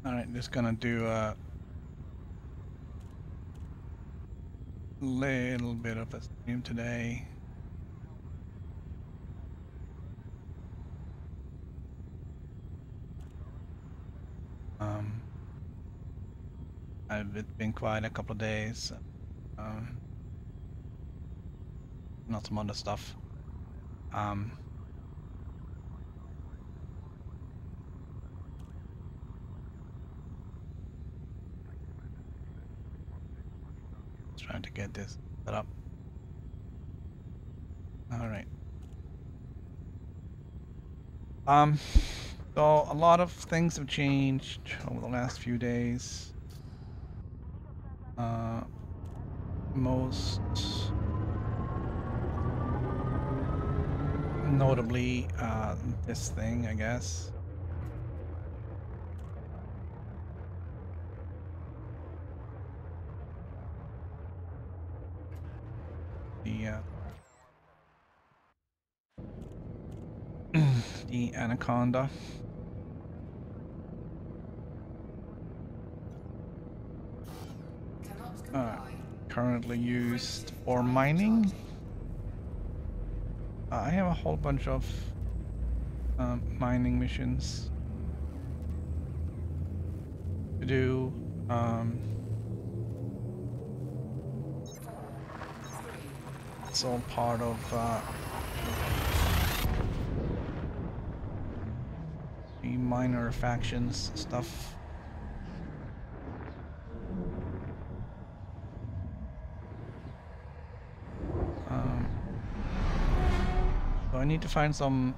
Alright, just gonna do a little bit of a stream today. It's been quite a couple of days. Not some other stuff. Trying to get this set up. All right. So a lot of things have changed over the last few days. Most notably, this thing, I guess. The anaconda. Currently used for mining. I have a whole bunch of mining missions to do. It's all part of the minor factions stuff. So I need to find some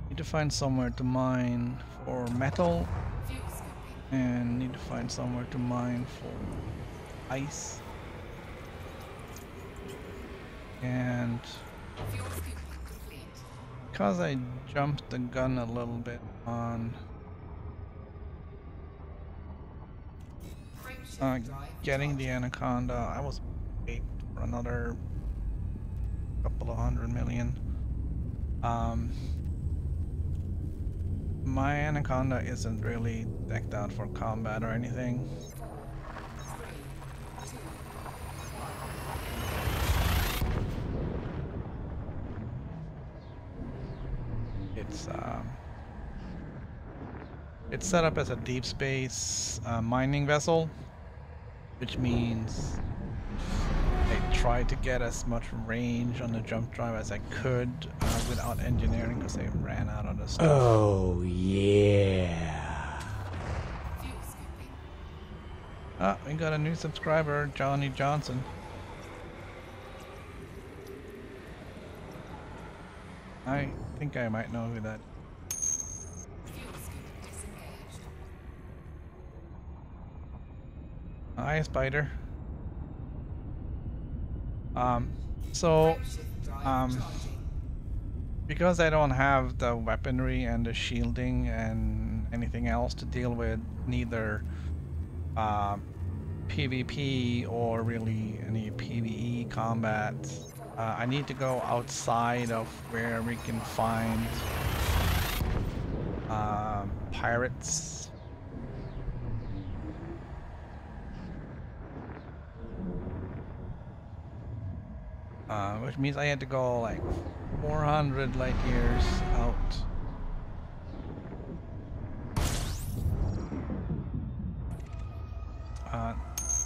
need to find somewhere to mine for metal, and need to find somewhere to mine for ice, and because I jumped the gun a little bit on getting the anaconda, I was waiting for another couple of 100 million. My anaconda isn't really decked out for combat or anything. It's set up as a deep space mining vessel, which means I tried to get as much range on the jump drive as I could without engineering, because I ran out of the stuff. Oh yeah. Ah, we got a new subscriber, Johnny Johnson. I think I might know who that is. Hi, Spider. Because I don't have the weaponry and the shielding and anything else to deal with, neither PvP or really any PvE combat, I need to go outside of where we can find pirates. Which means I had to go like 400 light years out.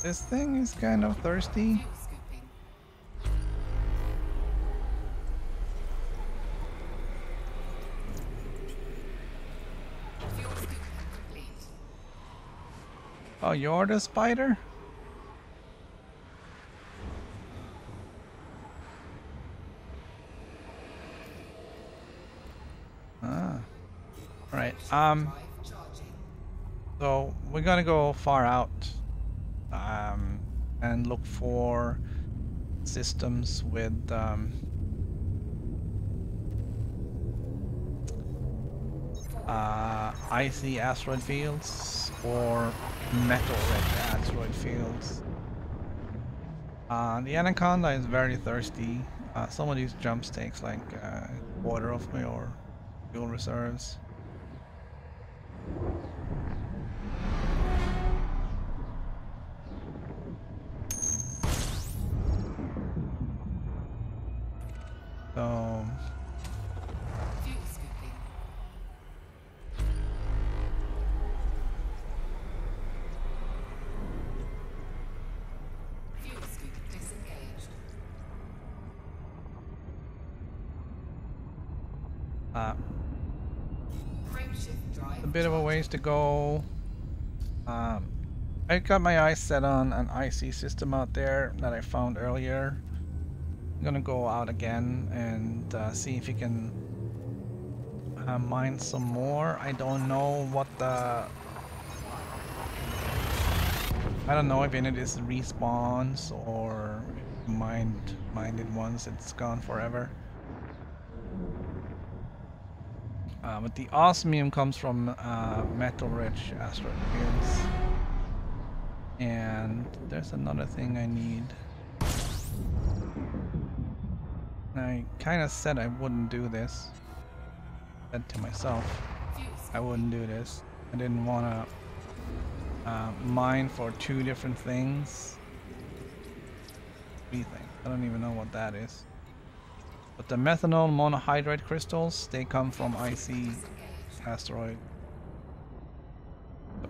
This thing is kind of thirsty. Oh, you're the spider? Right. So we're gonna go far out and look for systems with icy asteroid fields or metal-rich asteroid fields. The anaconda is very thirsty. Some of these jumps takes like a quarter of my or fuel reserves. So a bit of a ways to go. I got my eyes set on an IC system out there that I found earlier. I'm gonna go out again and see if you can mine some more. I don't know what the... I don't know if any of this respawns or mined it once, it's gone forever. But the osmium comes from metal-rich asteroid fields. And there's another thing I need. I kind of said I wouldn't do this. I said to myself, I wouldn't do this. I didn't want to mine for two different things. Three things. I don't even know what that is. But the methanol monohydride crystals, they come from IC asteroid. The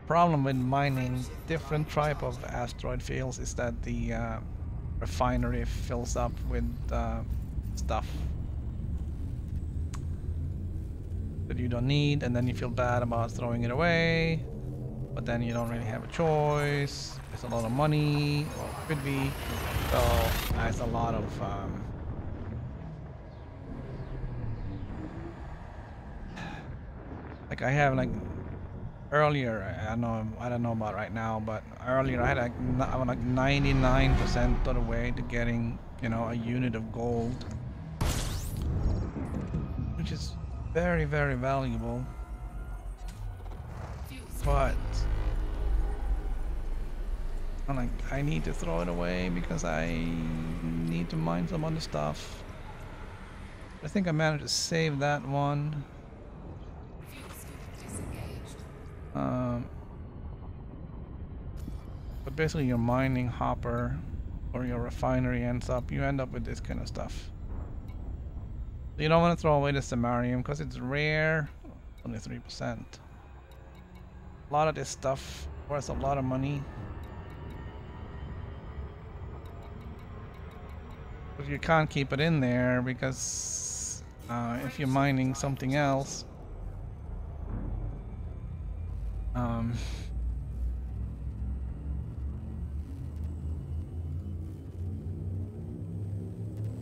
problem with mining different type of asteroid fields is that the refinery fills up with stuff that you don't need, and then you feel bad about throwing it away, but then you don't really have a choice. It's a lot of money, or it could be, so there's a lot of like I have like earlier, I don't know about right now, but earlier I had like I was like 99% of the way to getting, you know, a unit of gold, which is very, very valuable. But I'm like, I need to throw it away because I need to mine some other stuff. I think I managed to save that one. But basically your mining hopper or your refinery you end up with this kind of stuff. So you don't want to throw away the samarium because it's rare, only 3%. A lot of this stuff worth a lot of money. But you can't keep it in there because if you're mining something else,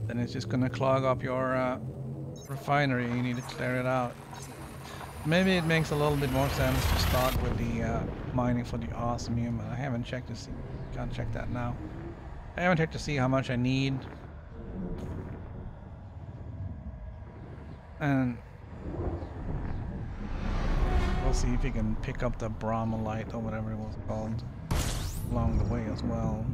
then it's just gonna clog up your refinery. You need to clear it out. Maybe it makes a little bit more sense to start with the mining for the osmium. I haven't checked to see. Can't check that now. I haven't checked to see how much I need. And we'll see if you can pick up the bromolite or whatever it was called along the way as well.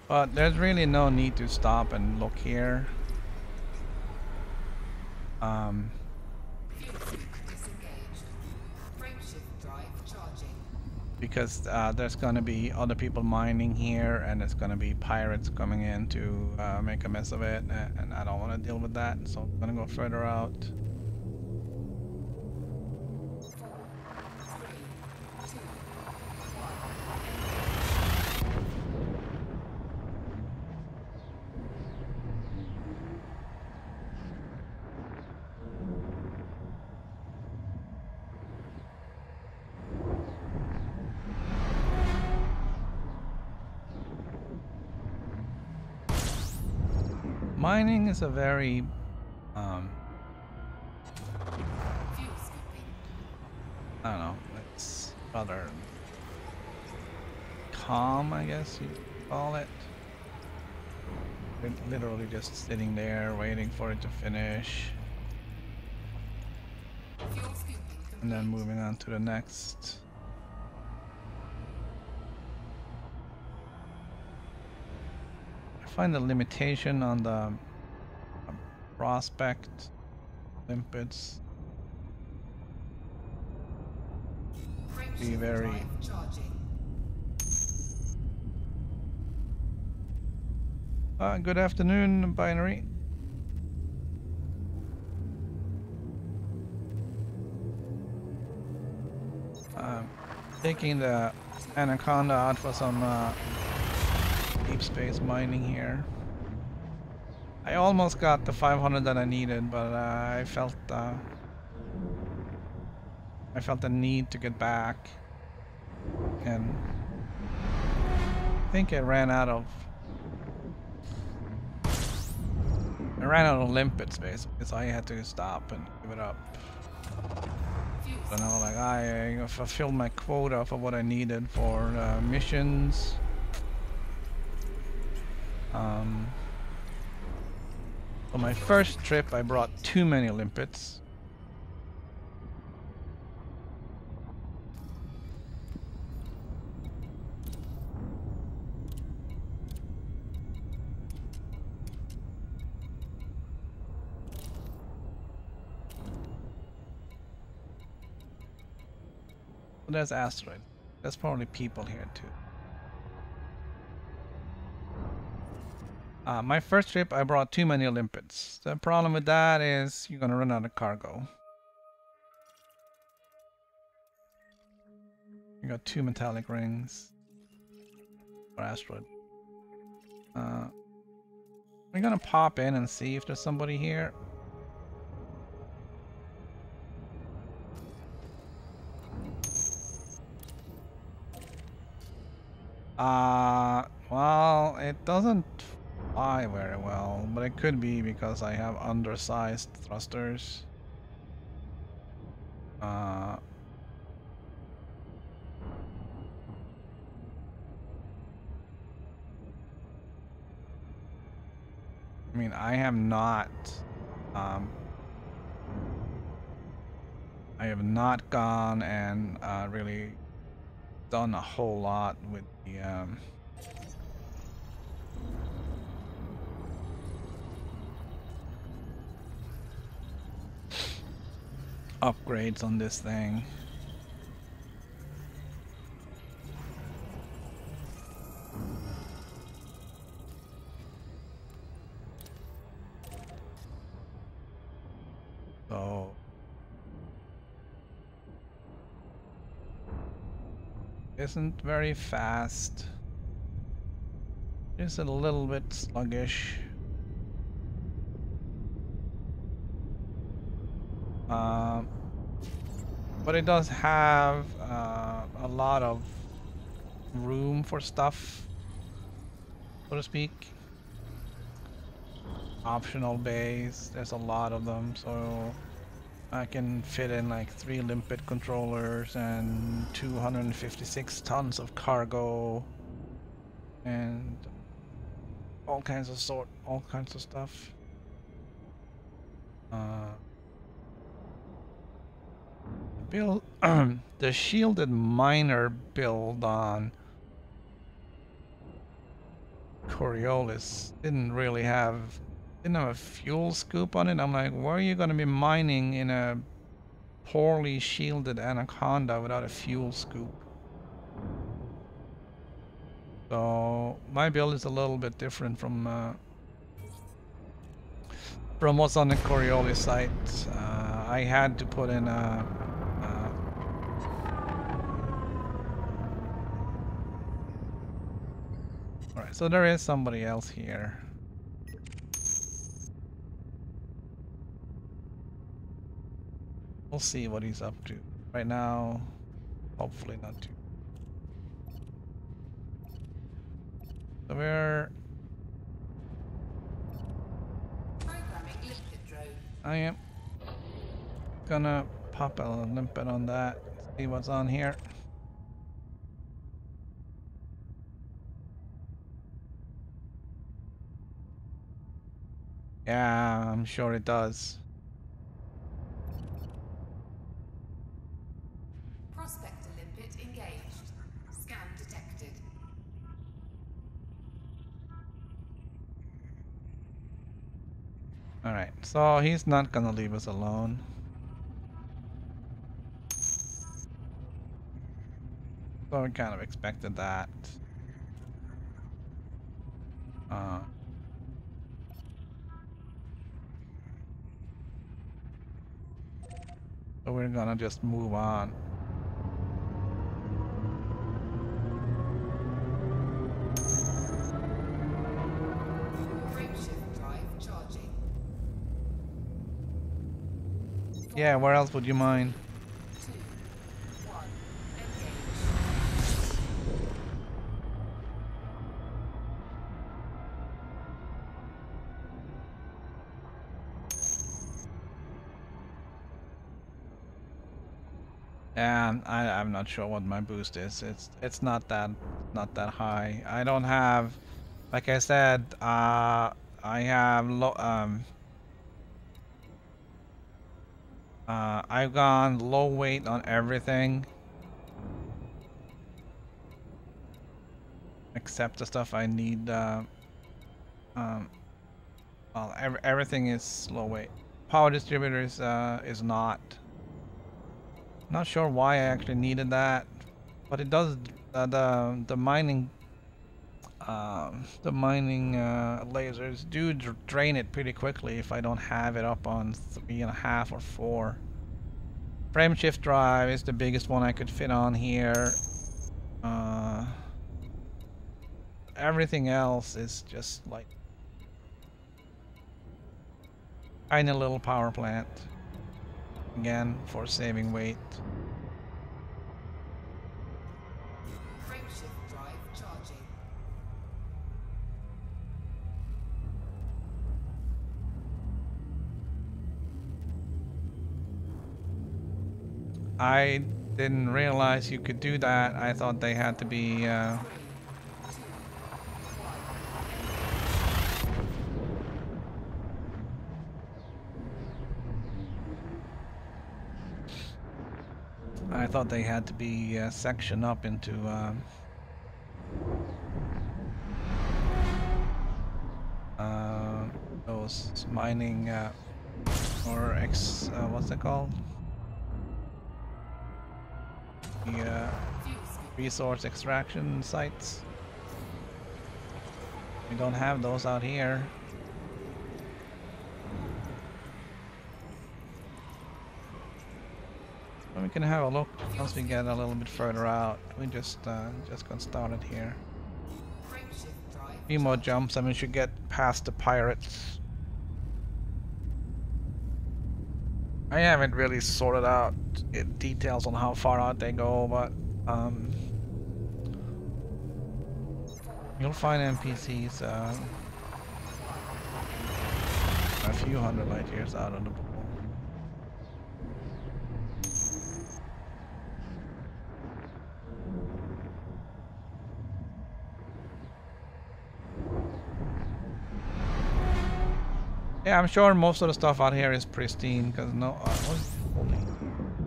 But there's really no need to stop and look here. Because there's gonna be other people mining here, and there's gonna be pirates coming in to make a mess of it, and I don't want to deal with that, so I'm gonna go further out. Mining is a very I don't know, it's rather calm, I guess you'd call it. You're literally just sitting there waiting for it to finish and then moving on to the next. find the limitation on the prospect limpets. Be very good afternoon, Binary. Taking the Anaconda out for some deep space mining here. I almost got the 500 that I needed, but I felt the need to get back, and I think I ran out of limpets basically, so I had to stop and give it up. So now, like, I fulfilled my quota for what I needed for missions. For my first trip, I brought too many limpets. So there's asteroid. There's probably people here too. My first trip, I brought too many limpets. The problem with that is you're gonna run out of cargo. You got 2 metallic rings for asteroid. We're gonna pop in and see if there's somebody here. Well, it doesn't fly very well, but it could be because I have undersized thrusters. I mean, I have not gone and really done a whole lot with the upgrades on this thing. So isn't very fast. Just a little bit sluggish. But it does have a lot of room for stuff, so to speak. Optional bays, there's a lot of them, so I can fit in like 3 limpet controllers and 256 tons of cargo and all kinds of stuff. Build the shielded miner build on Coriolis didn't have a fuel scoop on it. I'm like, where are you going to be mining in a poorly shielded Anaconda without a fuel scoop? So my build is a little bit different from what's on the Coriolis site. I had to put in a alright, so there is somebody else here. We'll see what he's up to. Right now, hopefully not too. So we're... I am gonna pop a limpet on that, see what's on here. Yeah, I'm sure it does. Prospector limpet engaged. Scan detected. Alright, so he's not gonna leave us alone. So we kind of expected that. So we're gonna just move on. Frameshift drive charging. Yeah, where else would you mind? 2, 1, engage. Yeah, I'm not sure what my boost is. It's not that high. I don't have, like I said, I have I've gone low weight on everything except the stuff I need. Well, everything is low weight. Power distributor is not. Not sure why I actually needed that, but it does. The mining lasers do drain it pretty quickly if I don't have it up on 3.5 or 4. Frame shift drive is the biggest one I could fit on here. Everything else is just like tiny little power plant. Again, for saving weight. Frameshift drive charging. I didn't realize you could do that. I thought they had to be 3, 2, 1, I thought they had to be sectioned up into those mining or what's it called? The resource extraction sites. We don't have those out here. But we can have a look once we get a little bit further out. We just got started here. frameshift drive. A few more jumps and we should get past the pirates. I haven't really sorted out details on how far out they go, but you'll find NPCs a few hundred light years out on the ball. Yeah, I'm sure most of the stuff out here is pristine because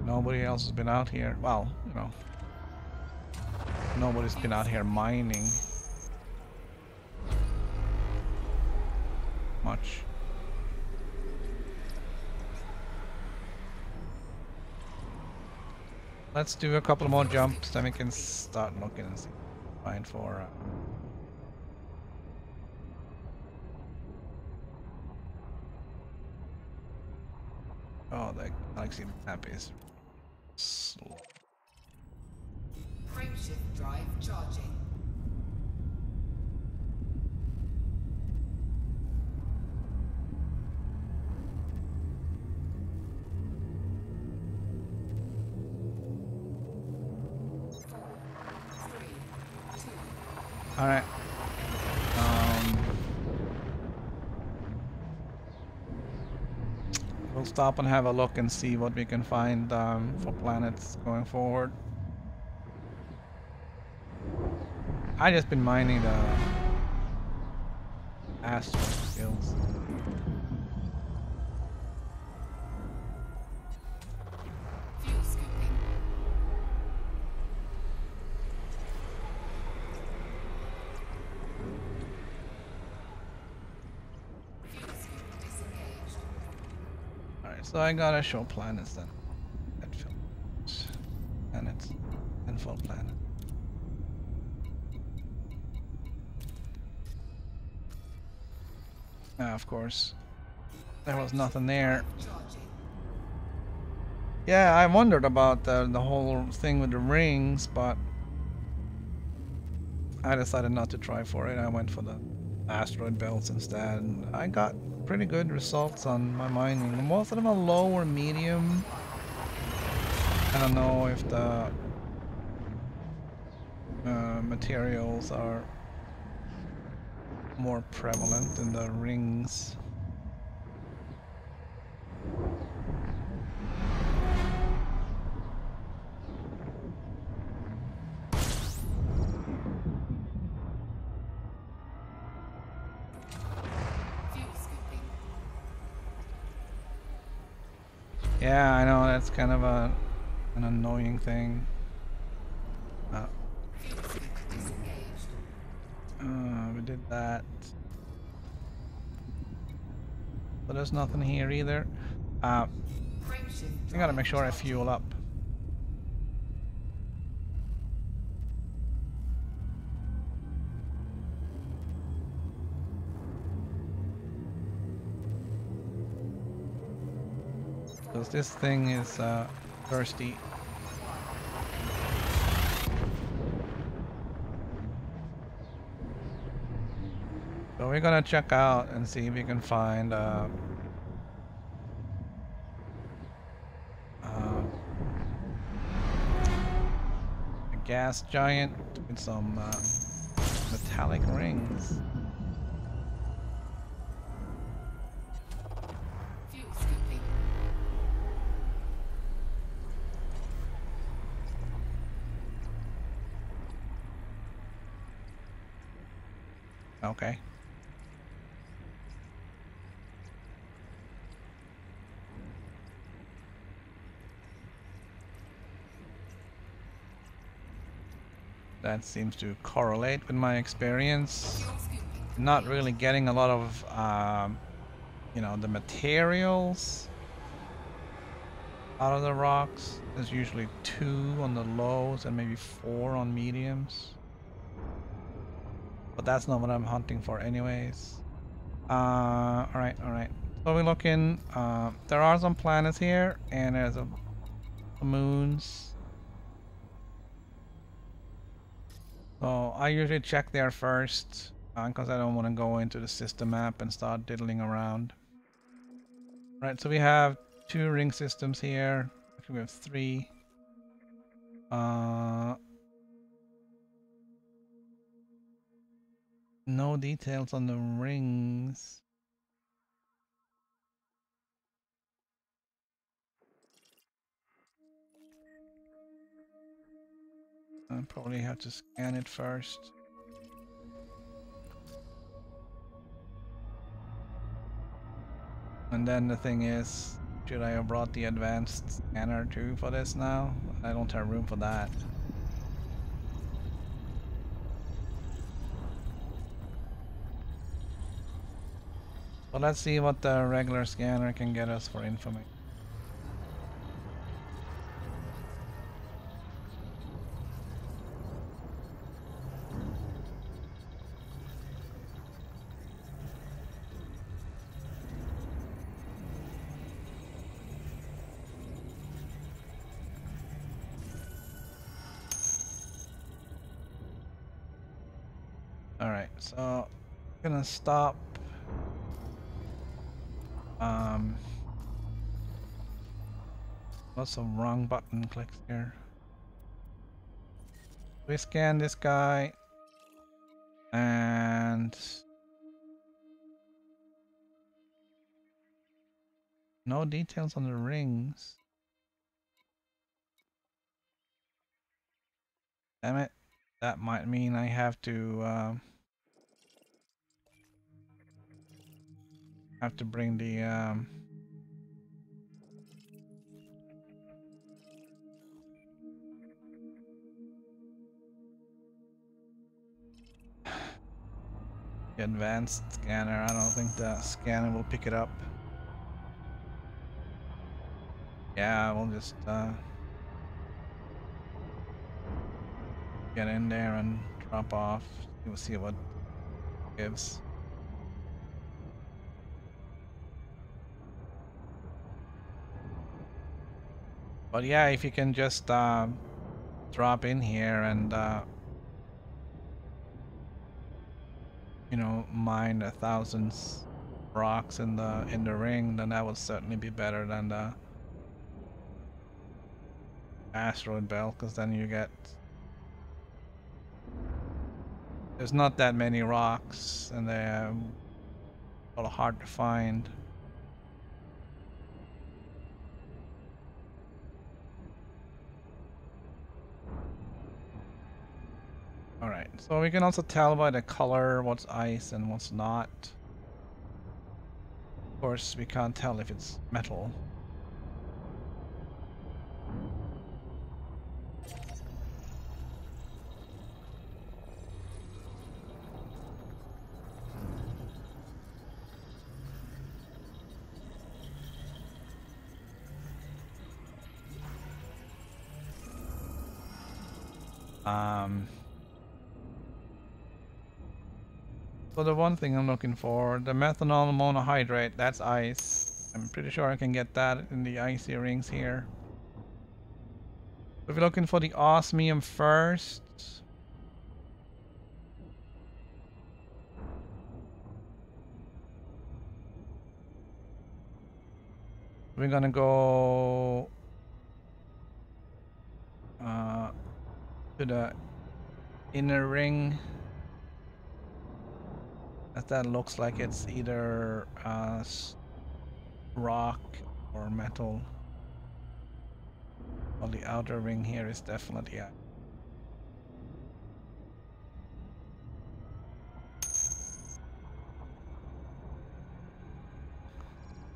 nobody else has been out here. Well, you know, nobody's been out here mining much. Let's do a couple more jumps, then we can start looking and see. Find for. Oh, the galaxy map is slow. Frameshift drive charging. All right. We'll stop and have a look and see what we can find for planets going forward. I just been mining the astral skills. Fuel scooping. Fuel scoop disengaged. So I gotta show planets then. That films planets and full planet. Of course, there was nothing there. Charging. Yeah, I wondered about the whole thing with the rings, but I decided not to try for it. I went for the asteroid belts instead. And I got pretty good results on my mining. Most of them are low or medium. I don't know if the materials are more prevalent in the rings. Fuel scooping. Yeah, I know, that's kind of an annoying thing. Fuel scoop disengaged. We did that. So there's nothing here either. Frameshift I gotta drive make sure I charging. fuel up. Because this thing is thirsty. So we're gonna check out and see if we can find a gas giant with some metallic rings. Fuel scooping. Okay. That seems to correlate with my experience. Fuel scooping. Not really getting a lot of, you know, the materials out of the rocks. There's usually 2 on the lows and maybe 4 on mediums. But that's not what I'm hunting for anyways. Alright, alright. So we're looking, there are some planets here, and there's a moons. So I usually check there first, because I don't want to go into the system map and start diddling around. Right, so we have 2 ring systems here. Actually, we have 3. No details on the rings. I probably have to scan it first. And then the thing is, should I have brought the advanced scanner too for this now? I don't have room for that. But let's see what the regular scanner can get us for information. Alright, so I'm gonna stop. Lots of wrong button clicks here. We scan this guy and no details on the rings. Damn it. That might mean I have to bring the advanced scanner. I don't think the scanner will pick it up. Yeah, we'll just get in there and drop off. We'll see what it gives. But yeah, if you can just drop in here and you know, mine 1,000 rocks in the ring, then that would certainly be better than the asteroid belt, because then you get, there's not that many rocks and they're a little hard to find. Alright, so we can also tell by the color what's ice and what's not. Of course, we can't tell if it's metal. So the one thing I'm looking for, the methanol monohydrate, that's ice. I'm pretty sure I can get that in the icy rings here. If we're looking for the osmium first, we're gonna go to the inner ring. That looks like it's either rock or metal. Well, the outer ring here is definitely ice.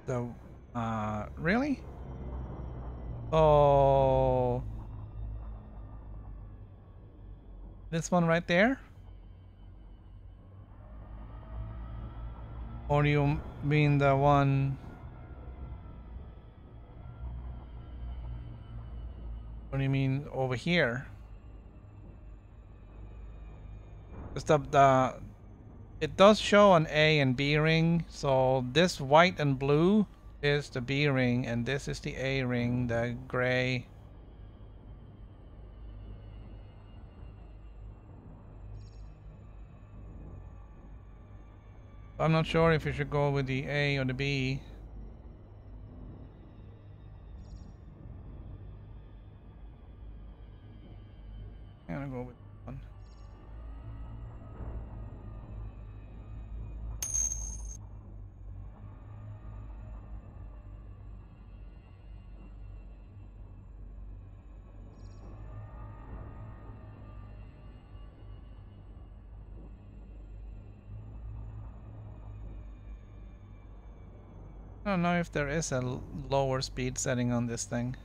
So, really? Oh, this one right there? Or do you mean the one? What do you mean over here? Just the it does show an A and B ring, so this white and blue is the B ring, and this is the A ring, the gray. I'm not sure if you should go with the A or the B. I'm gonna go with one. I don't know if there is a lower speed setting on this thing.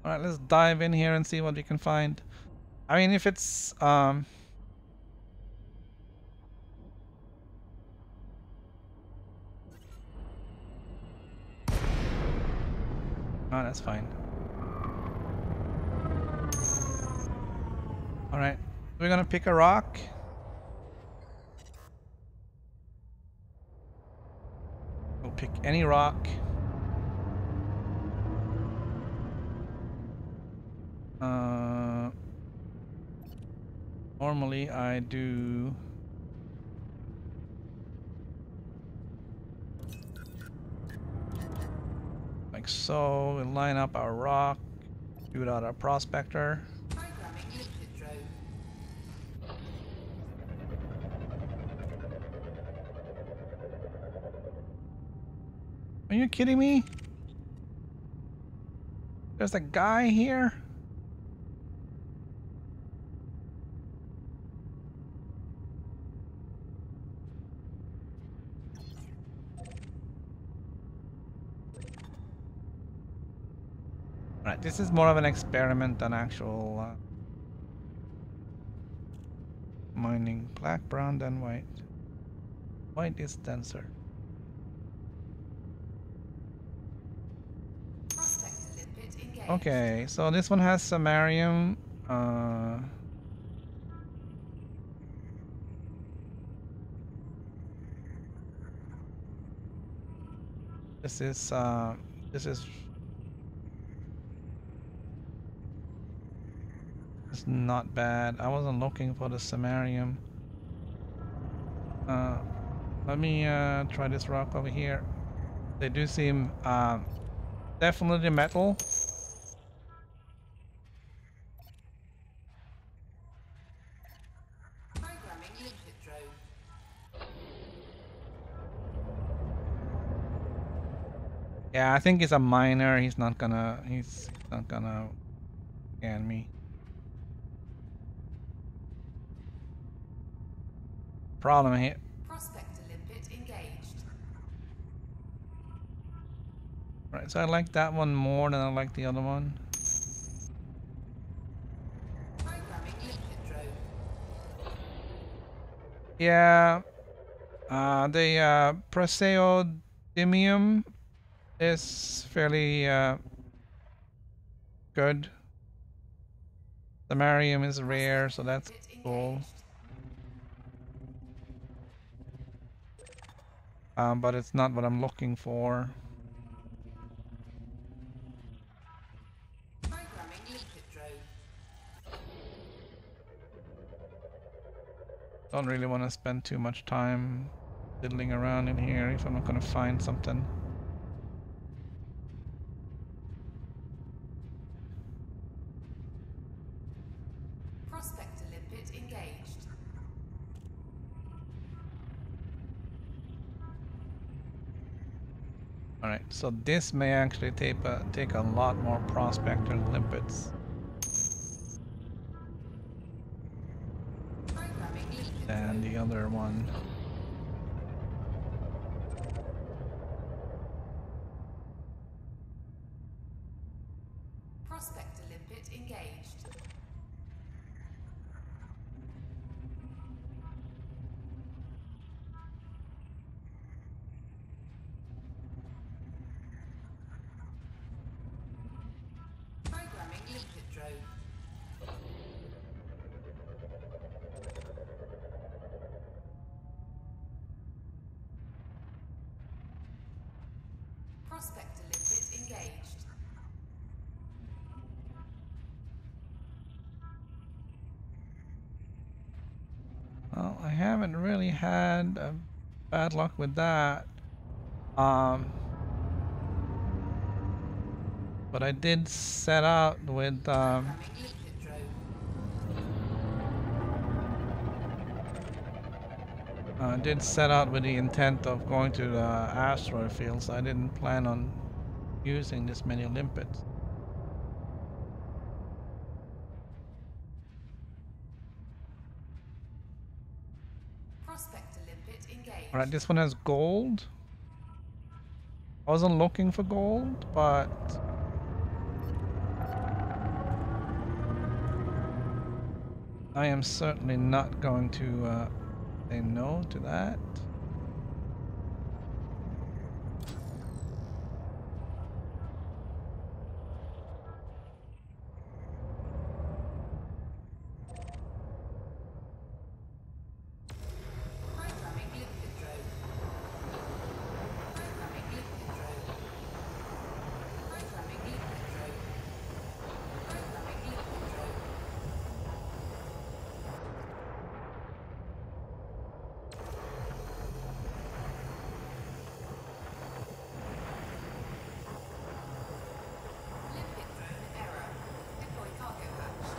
Alright, let's dive in here and see what we can find. I mean, if it's oh, that's fine. Alright, we're gonna pick a rock. We'll pick any rock. Normally I do like so. We'll line up our rock, shoot out our prospector. Programming liquid drone. Are you kidding me? There's a guy here? Right, this is more of an experiment than actual mining. Black, brown, then white. White is denser. Okay, so this one has samarium. This is it's not bad. I wasn't looking for the samarium. Let me try this rock over here. They do seem definitely metal. Yeah, I think he's a miner. He's not gonna scan me. Problem here. Prospector limpet engaged. Right, so I like that one more than I like the other one. Programming limpet drone. Yeah, the praseodymium is fairly good. Samarium is rare, so that's cool. But it's not what I'm looking for. Programming limpet drone. Don't really want to spend too much time fiddling around in here if I'm not going to find something. Prospector limpet engaged. Alright, so this may actually take a lot more prospector limpets than the other one. Prospector limpet engaged. Programming limpet drone. Prospector limpet engaged. Well, I haven't really had bad luck with that. But I did set out with Programming limpet drone. the intent of going to the asteroid field, so I didn't plan on using this many limpets. Prospector limpet engaged. Alright, this one has gold. I wasn't looking for gold, but I am certainly not going to say no to that. Programming limpet drone. Programming limpet drone. Programming limpet drone. Programming limpet drone. Limpet drone error. Deploy cargo hatch.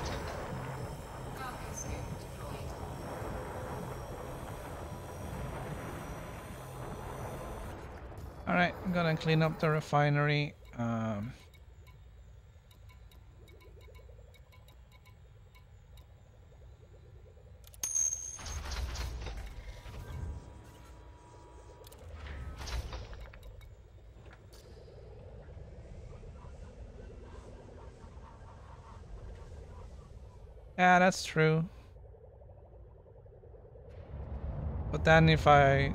Cargo scope deployed. Alright, I'm gonna clean up the refinery. Yeah, that's true. But then if I...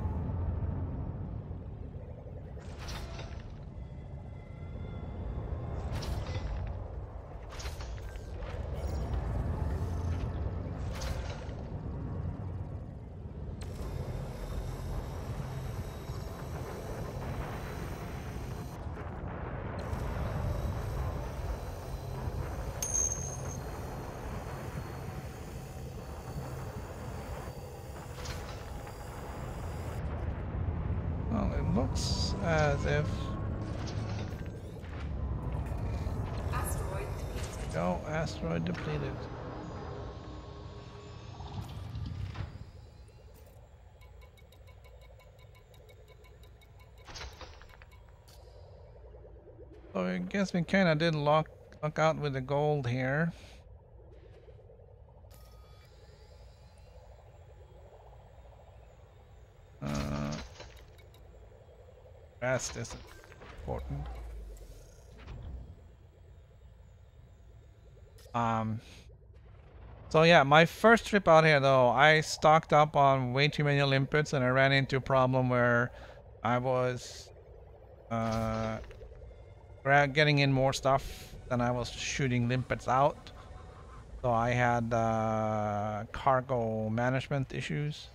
Well, it looks as if... Asteroid depleted. No, asteroid depleted. So I guess we kinda did luck out with the gold here. Rest is important. So yeah, my first trip out here though, I stocked up on way too many limpets and I ran into a problem where I was getting in more stuff than I was shooting limpets out. So I had cargo management issues.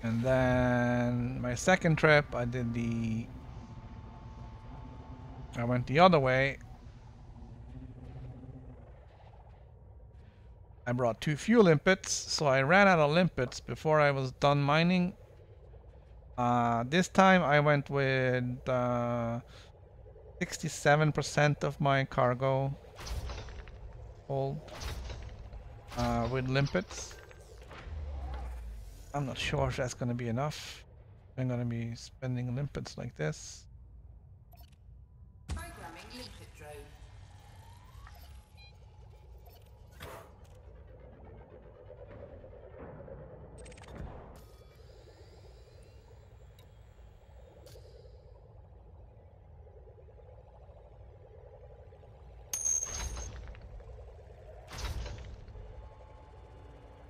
And then my second trip, I went the other way. I brought too few limpets, so I ran out of limpets before I was done mining. This time I went with 67% of my cargo hold with limpets. I'm not sure if that's going to be enough. I'm going to be spending limpets like this. Programming limpet drone.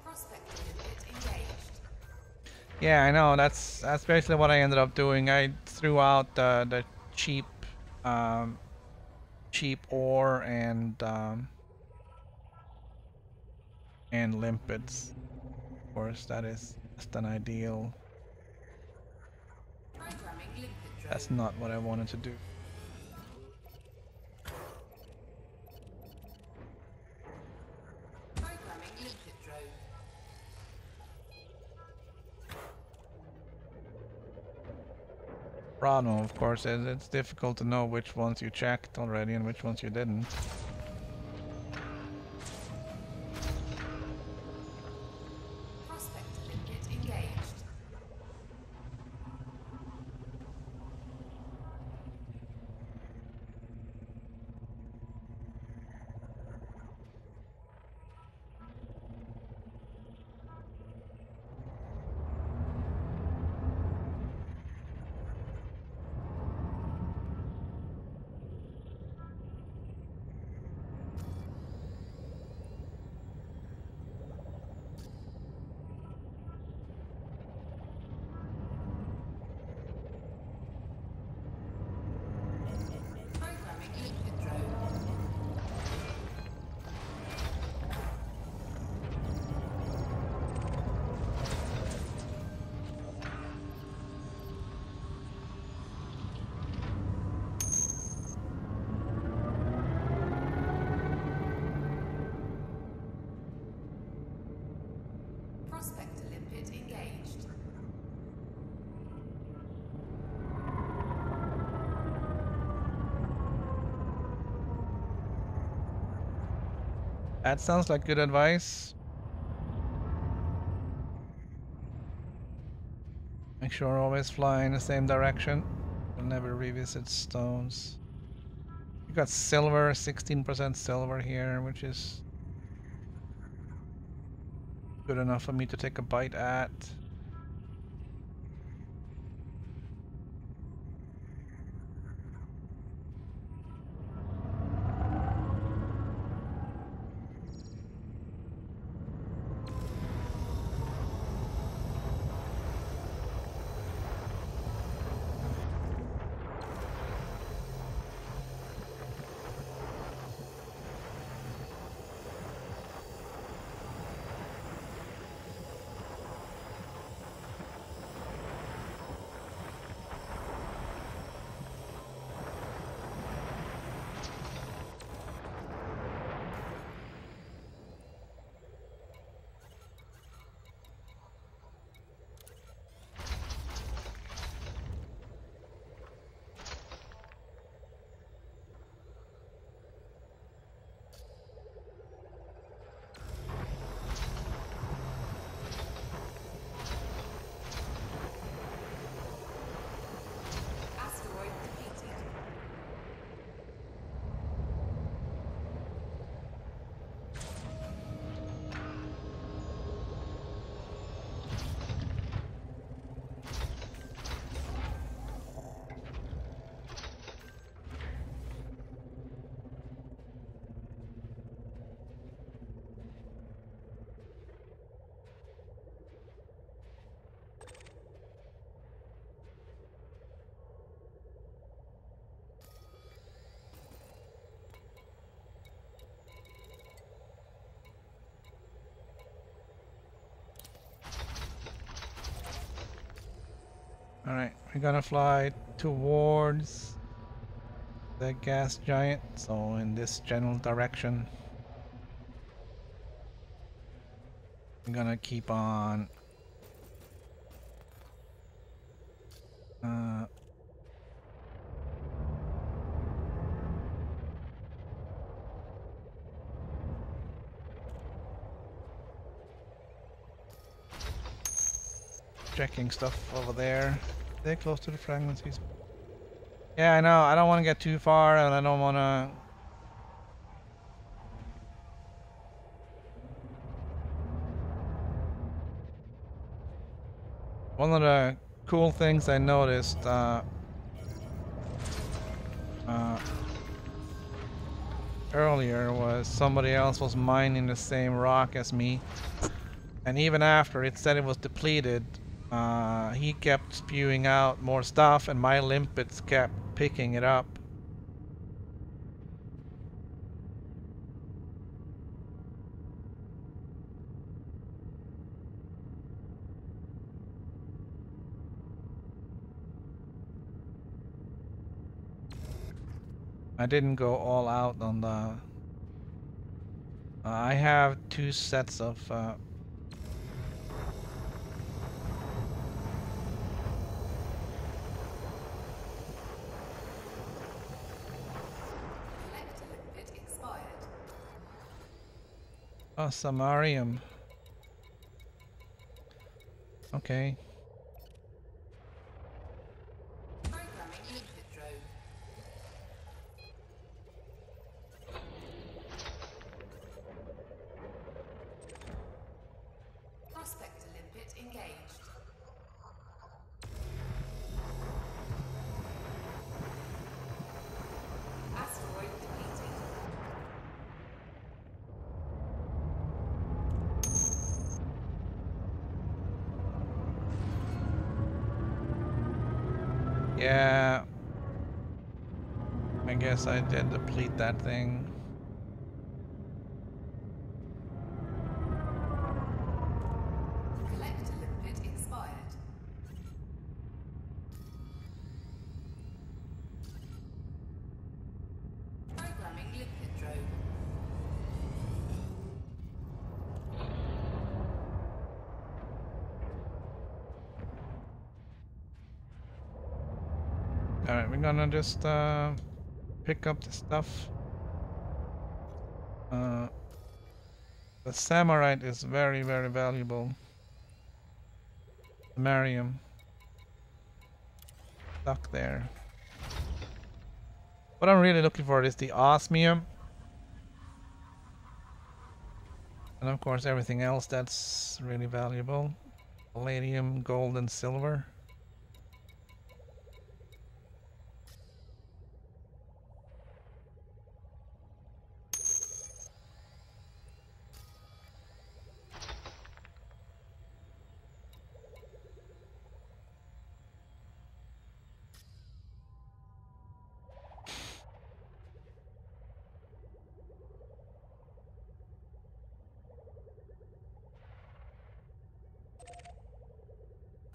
Prospector limpet engaged. Yeah, I know. That's basically what I ended up doing. I threw out the cheap cheap ore and limpets. Of course, that is just an ideal. Programming limpet drone. That's not what I wanted to do. Programming limpet drone. Problem, of course, is it's difficult to know which ones you checked already and which ones you didn't. Prospector limpet engaged. Programming limpet drone. Prospector limpet engaged. That sounds like good advice. Make sure always fly in the same direction. You'll never revisit stones. You got silver, 16% silver here, which is good enough for me to take a bite at. Alright, we're gonna fly towards the gas giant, so in this general direction. I'm gonna keep on checking stuff over there. They're close to the fragments. Yeah, I know. I don't want to get too far, and I don't want to. One of the cool things I noticed earlier was somebody else was mining the same rock as me, and even after it said it was depleted, he kept spewing out more stuff, and my limpets kept picking it up. I didn't go all out on the. I have 2 sets of. Collector limpet expired. Oh, Samarium. Okay. Programming limpet drone. Prospector limpet engaged. Asteroid depleted. Yeah. I guess I did deplete that thing. Collector limpet expired. Programming limpet drone. Alright, we're gonna just pick up the stuff. The Samarite is very, very valuable. Samarium. Stuck there. What I'm really looking for is the osmium. And of course everything else that's really valuable. Palladium, gold, and silver.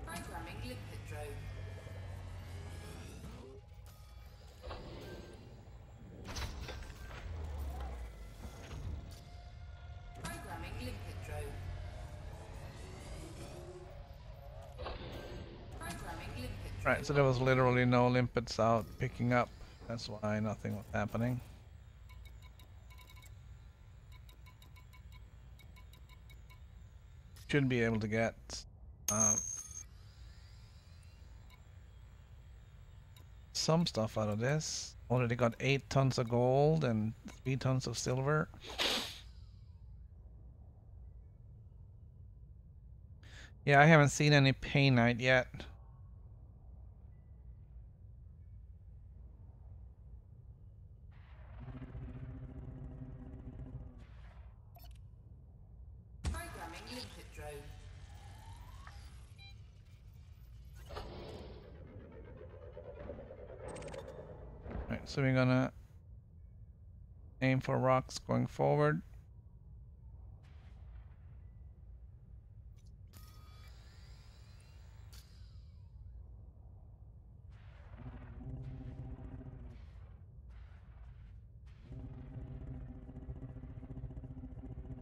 Programming limpet drone. Programming limpet drone. Programming limpet drone. Right, so there was literally no limpets out picking up. That's why nothing was happening. Should be able to get some stuff out of this. Already got 8 tons of gold and 3 tons of silver. Yeah, I haven't seen any painite yet. Programming limpet drone. Right, so we're gonna aim for rocks going forward.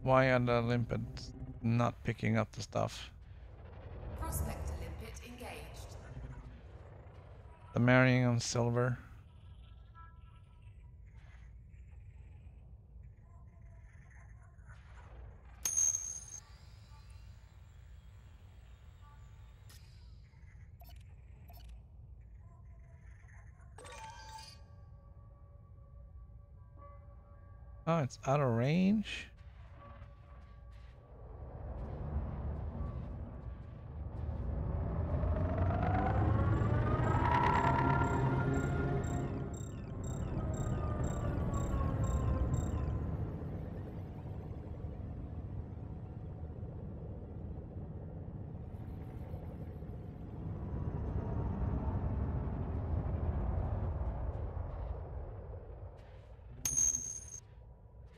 Why are the limpets not picking up the stuff? Prospector limpet engaged. The marrying on silver. Oh, it's out of range.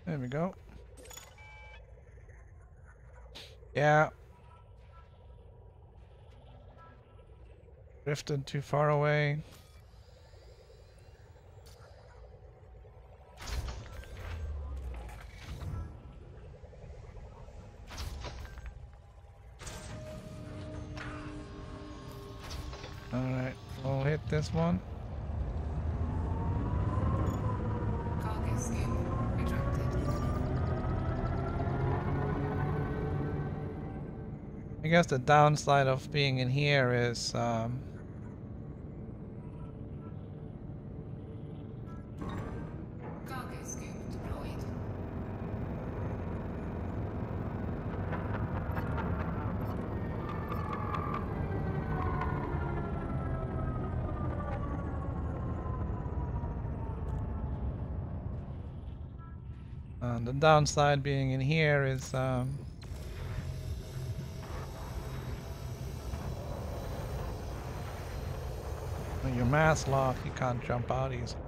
There we go. Yeah. Drifted too far away. Alright, we'll hit this one. Cargo scoop retracted. I guess the downside of being in here is Cargo scoop deployed. the downside being in here is when your mass lock, you can't jump out easily.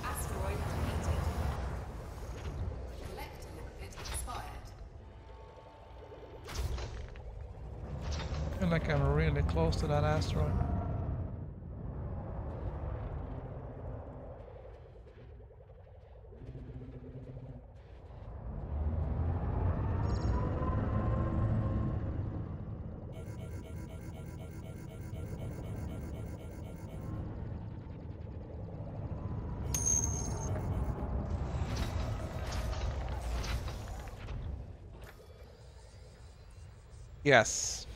Asteroid deleted. Collector limpet expired. I feel like I'm really close to that asteroid. Yes.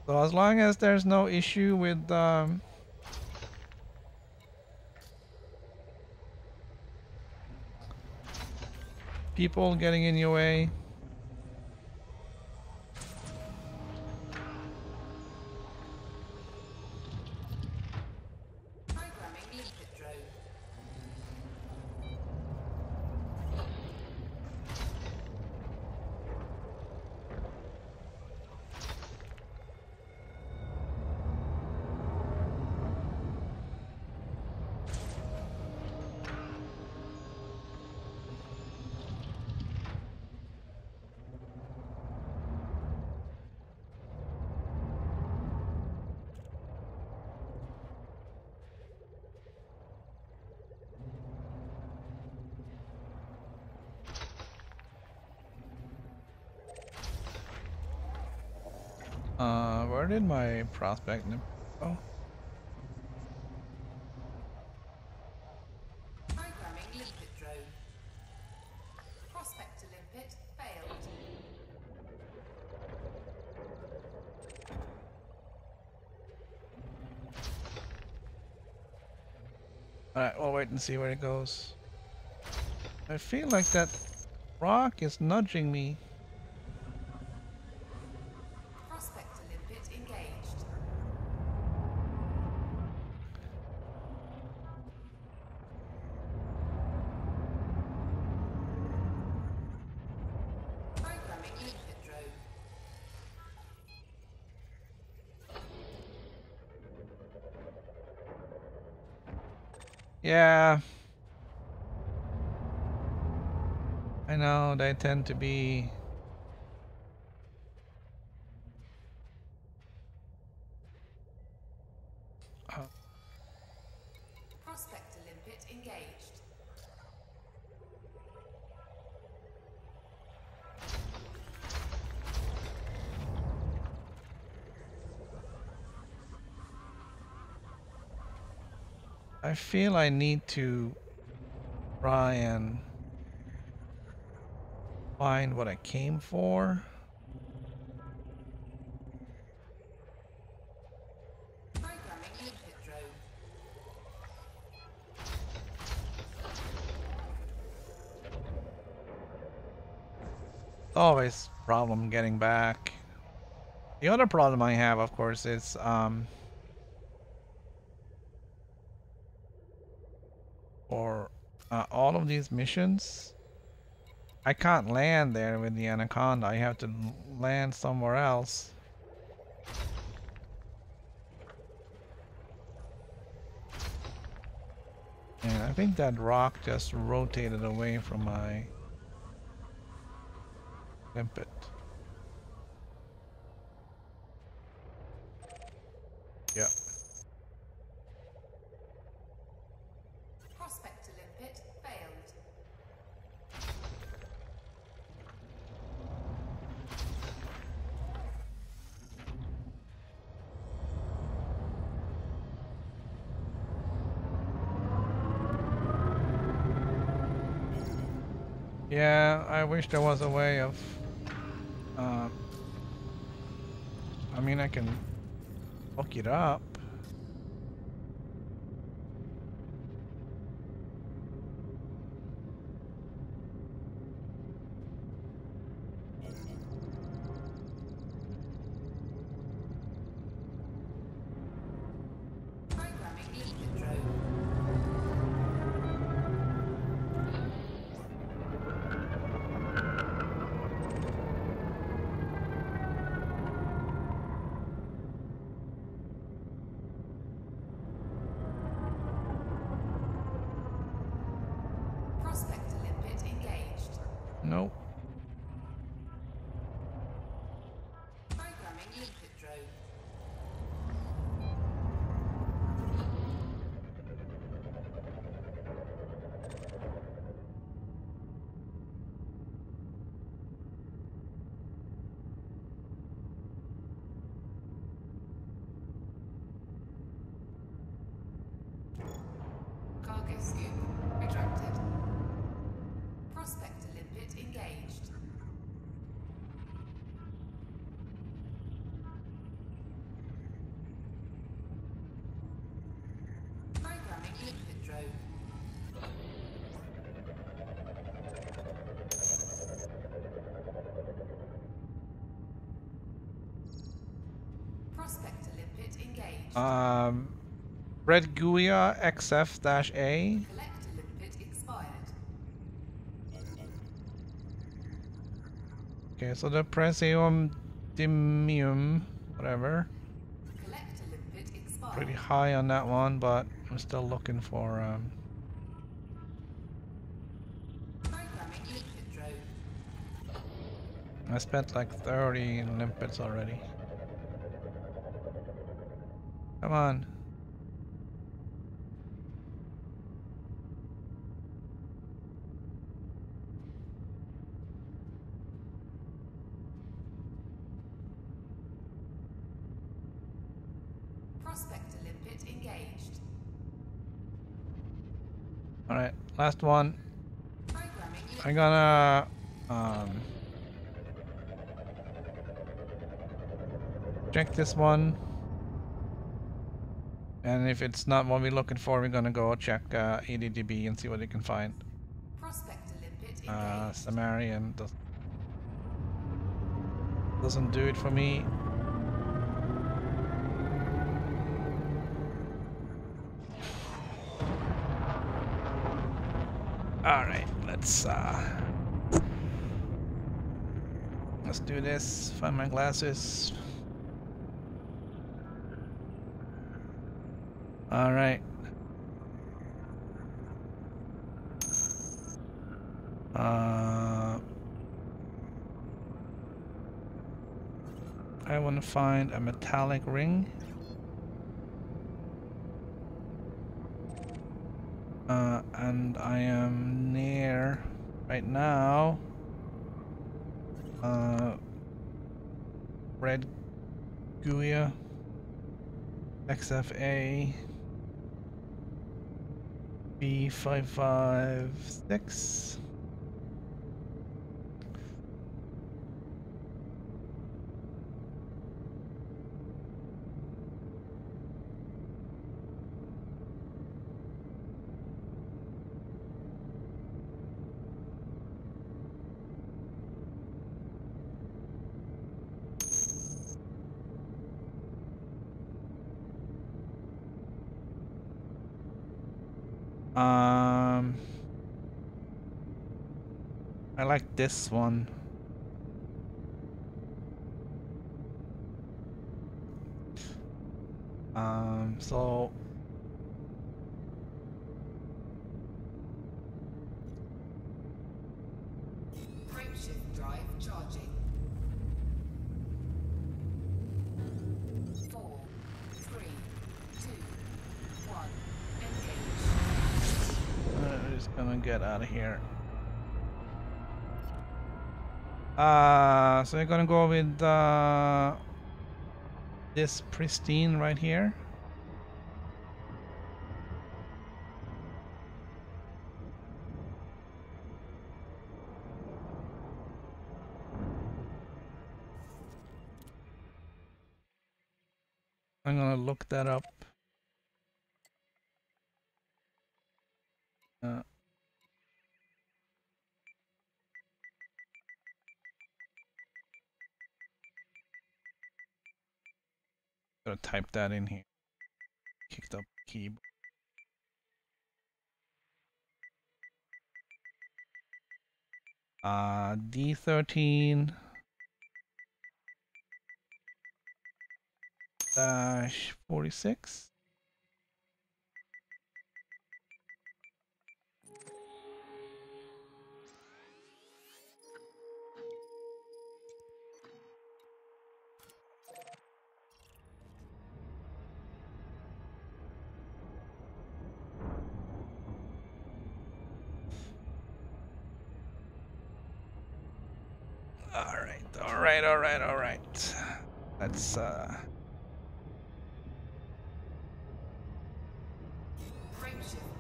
So as long as there's no issue with people getting in your way. Programming limpet drone. Where did my prospect go? Programming limpet drone. Prospector limpet failed. Alright, we'll wait and see where it goes. I feel like that rock is nudging me. Prospector limpet engaged. Yeah. I know, they tend to be... Prospector limpet engaged. I feel I need to try and find what I came for. Programming limpet drone. Always problem getting back. The other problem I have, of course, is for all of these missions, I can't land there with the Anaconda. I have to land somewhere else. And I think that rock just rotated away from my limpet. Yep. Prospector limpet failed. Yeah, I wish there was a way of... I mean, I can look it up. Programming limpet drone. Prospector limpet engaged. Nope. Programming limpet drone. Cargo scoop retracted. Prospector limpet engaged. Programming limpet drone. Prospector limpet engaged. Red Guia XF-A. Collector limpet expired. Okay, so the Presium Dimium, whatever. Collector limpet expired. Pretty high on that one, but I'm still looking for Programming limpet drone. I spent like 30 limpets already. Come on. Prospector limpet engaged. Alright, last one. Programming limpet. I'm gonna check this one. And if it's not what we're looking for, we're gonna go check EDDB and see what we can find. Prospector limpet engaged. Samarian doesn't do it for me. Alright, let's do this. Find my glasses. Alright. I want to find a metallic ring. And I am near right now. Red Guia XFA B556. I like this one. So Frameshift drive charging. 4, 3, 2, 1. Engage. I'm just gonna get out of here. So you're gonna go with this pristine right here. I'm gonna look that up. Gotta type that in here. Kicked up keyboard. D13 -46. All right. Let's Frameshift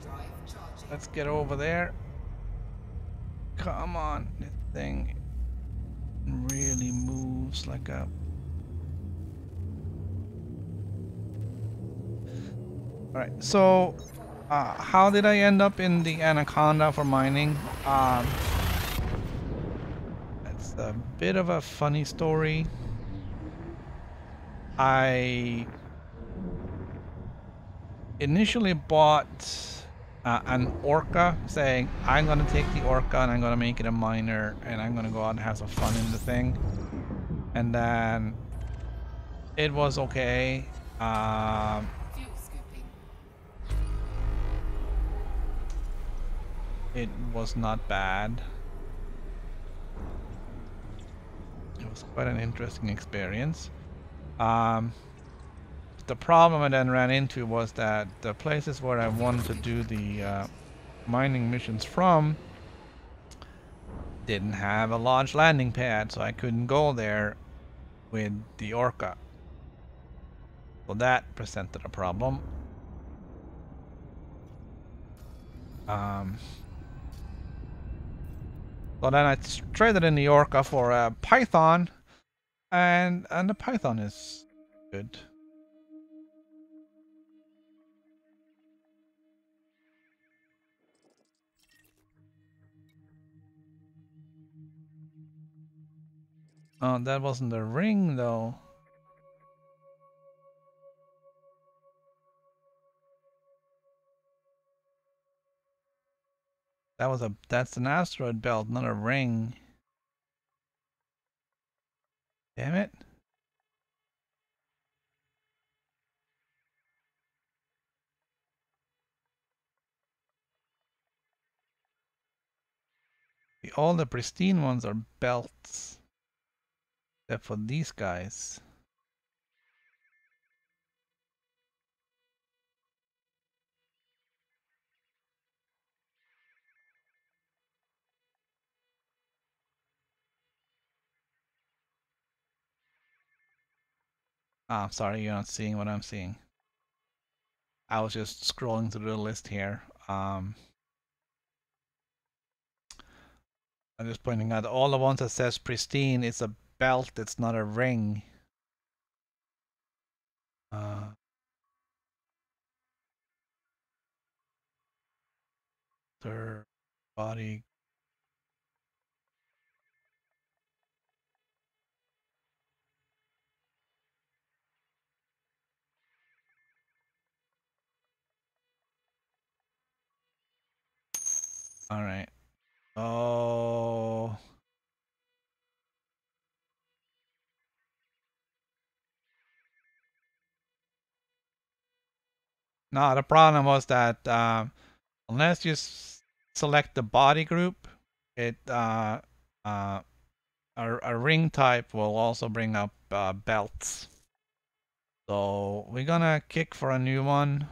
drive charging. let's get over there. Come on, this thing really moves like a. All right, so how did I end up in the Anaconda for mining? It's a bit of a funny story. I initially bought an Orca, saying I'm gonna take the Orca and I'm gonna make it a miner and I'm gonna go out and have some fun in the thing. And then it was okay. Fuel scooping. It was not bad. It was quite an interesting experience. The problem I then ran into was that the places where I wanted to do the mining missions from didn't have a large landing pad, so I couldn't go there with the Orca. So that presented a problem. So then I traded in the Orca for a Python, and the Python is good. Oh, that wasn't a ring though. That's an asteroid belt, not a ring. Damn it. The all the pristine ones are belts. Except for these guys. Ah, sorry, you're not seeing what I'm seeing. I was just scrolling through the list here. I'm just pointing out all the ones that says pristine, it's a belt, it's not a ring. Their body. All right. Oh. No, the problem was that unless you select the body group, it a ring type will also bring up belts. So we're gonna kick for a new one.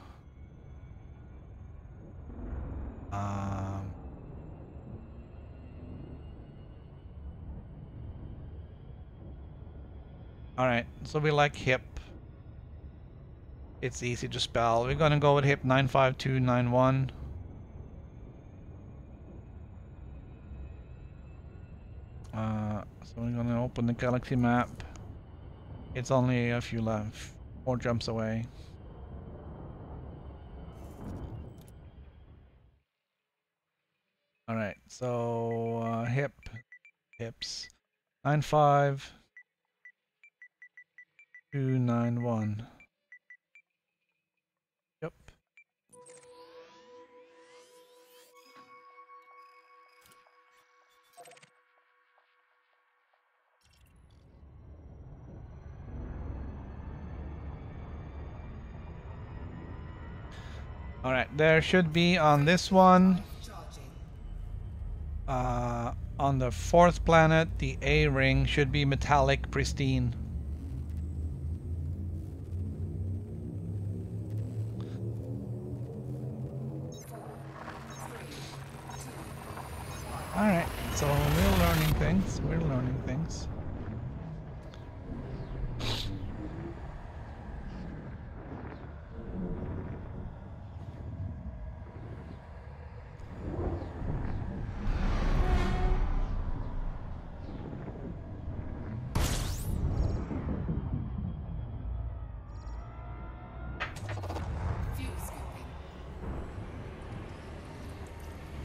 All right, so we like hip. It's easy to spell. We're gonna go with hip 95291. So we're gonna open the galaxy map. It's only a few left, 4 jumps away. All right, so hips 95291. Yep. All right, there should be on this one. On the 4th planet, the A ring should be metallic pristine. All right, so we're learning things. We're learning things.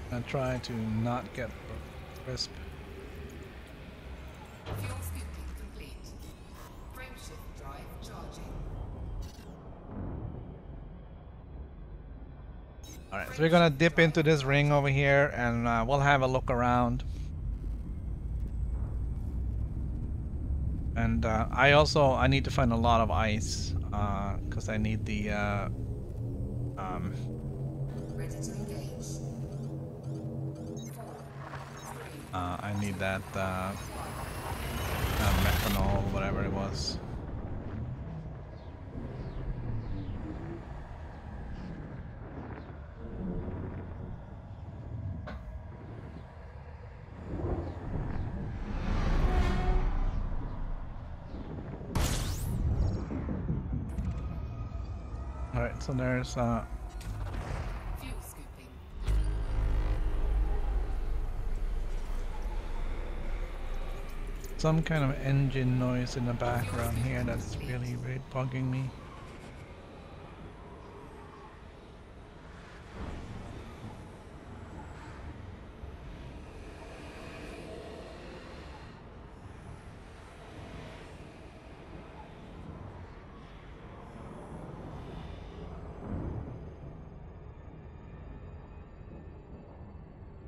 I try to not get crisp. Fuel scooping complete. Frameshift drive charging. Alright, so we're gonna dip into this ring over here and we'll have a look around. And I need to find a lot of ice because I need the Ready to engage. I need that methanol, whatever it was. All right, so there's Fuel scooping. some kind of engine noise in the background here that's really bugging me.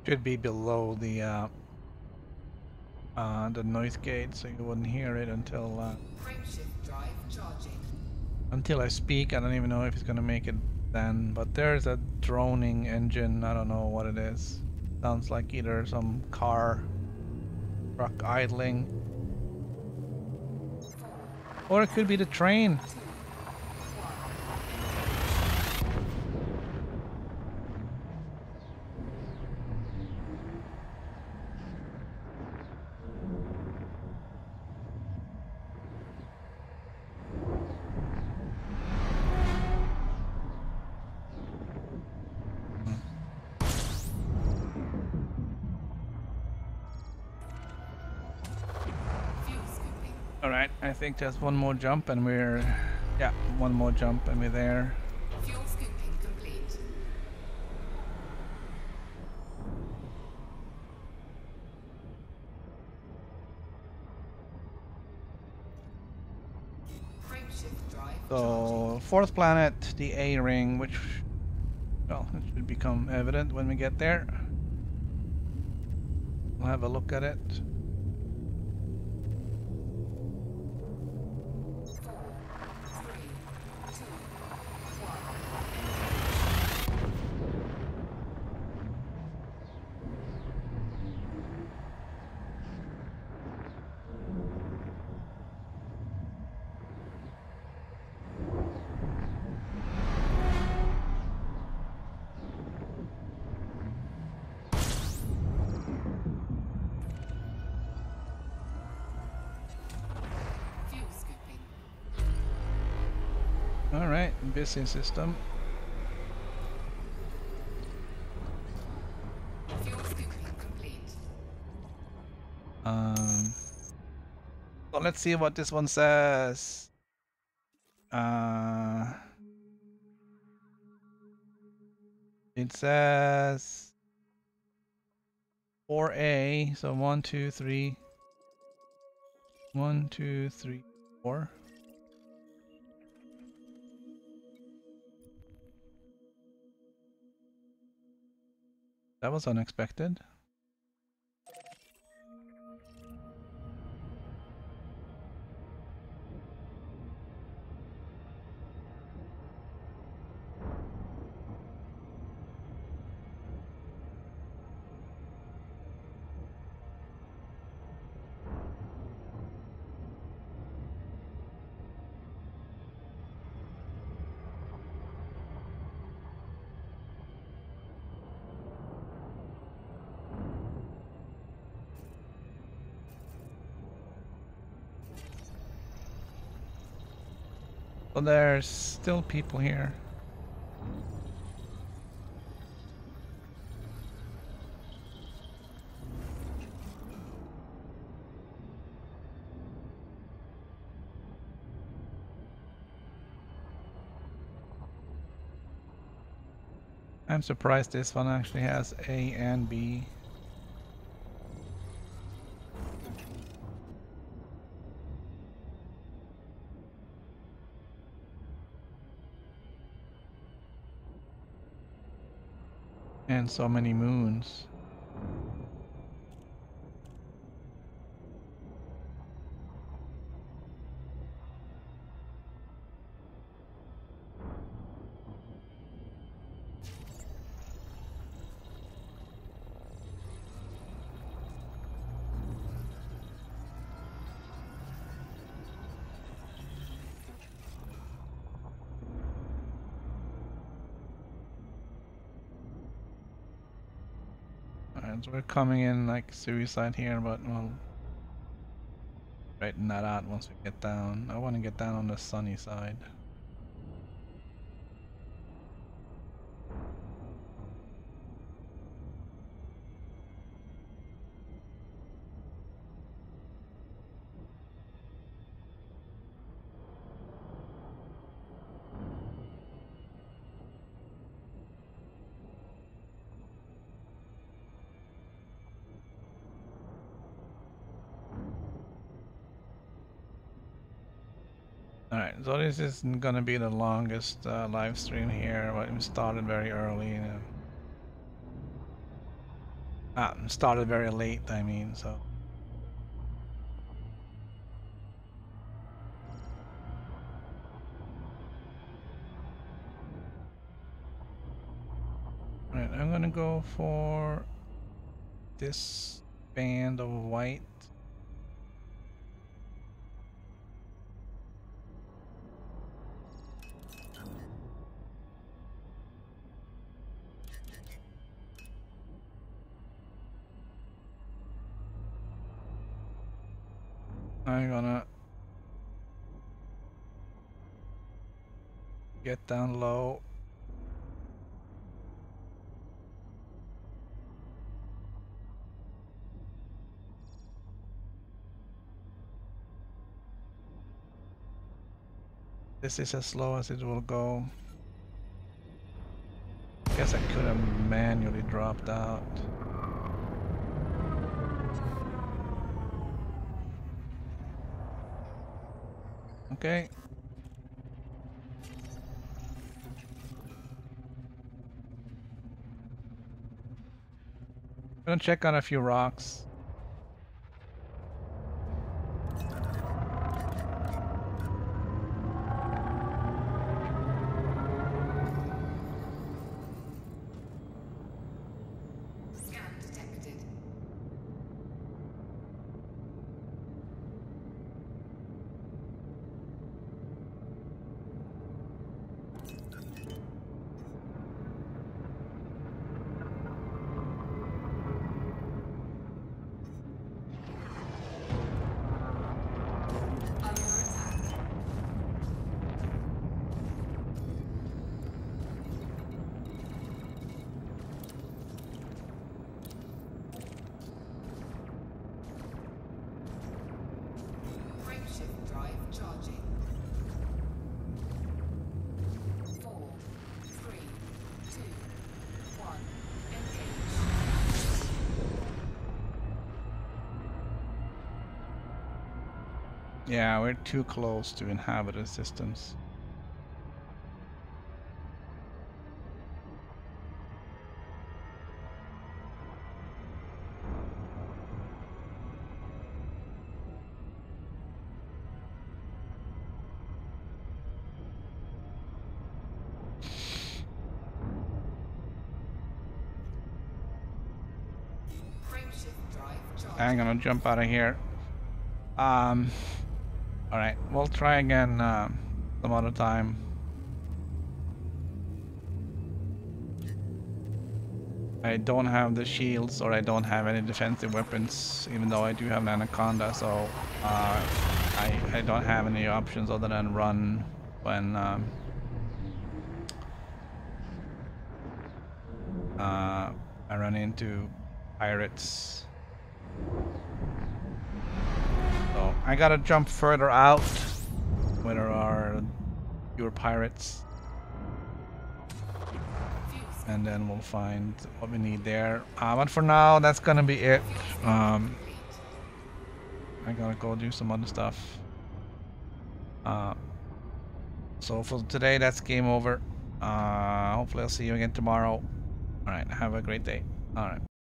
Should be below the noise gate, so you wouldn't hear it until Frameshift drive charging. until I speak. I don't even know if it's gonna make it then. But there's a droning engine. I don't know what it is. Sounds like either some car, truck idling, or it could be the train. Alright, I think there's one more jump and we're... Yeah, one more jump and we're there. Fuel scooping complete. Frameshift drive So, fourth planet, the A ring, which... Well, it should become evident when we get there. We'll have a look at it. 4, 3, 2, 1. Fuel scooping. Alright, busy system. Fuel scooping complete. So let's see what this one says. It says 4A, so 1, 2, 3. 1, 2, 3, 4. That was unexpected. So there's still people here. I'm surprised this one actually has A and B. And so many moons. Alright, so we're coming in like suicide here, but we'll straighten that out once we get down. I want to get down on the sunny side. Alright, so this isn't gonna be the longest live stream here, but we started very early. Started very late, I mean, so. Alright, I'm gonna go for this band of white. I'm gonna get down low. This is as slow as it will go. Guess I could have manually dropped out. Okay. Gonna check on a few rocks. Scan detected. Under attack. Frameshift drive charging. 4, 3, 2, 1. Engage. Yeah, we're too close to inhabited systems. Frameshift drive charging. I'm gonna jump out of here. Alright, we'll try again some other time. I don't have the shields, or I don't have any defensive weapons, even though I do have an anaconda, so I don't have any options other than run when I run into pirates. So I gotta jump further out where there are fewer pirates, and then we'll find what we need there. But for now, that's gonna be it. I gotta go do some other stuff. So for today, that's game over. Hopefully I'll see you again tomorrow. Alright, have a great day. Alright.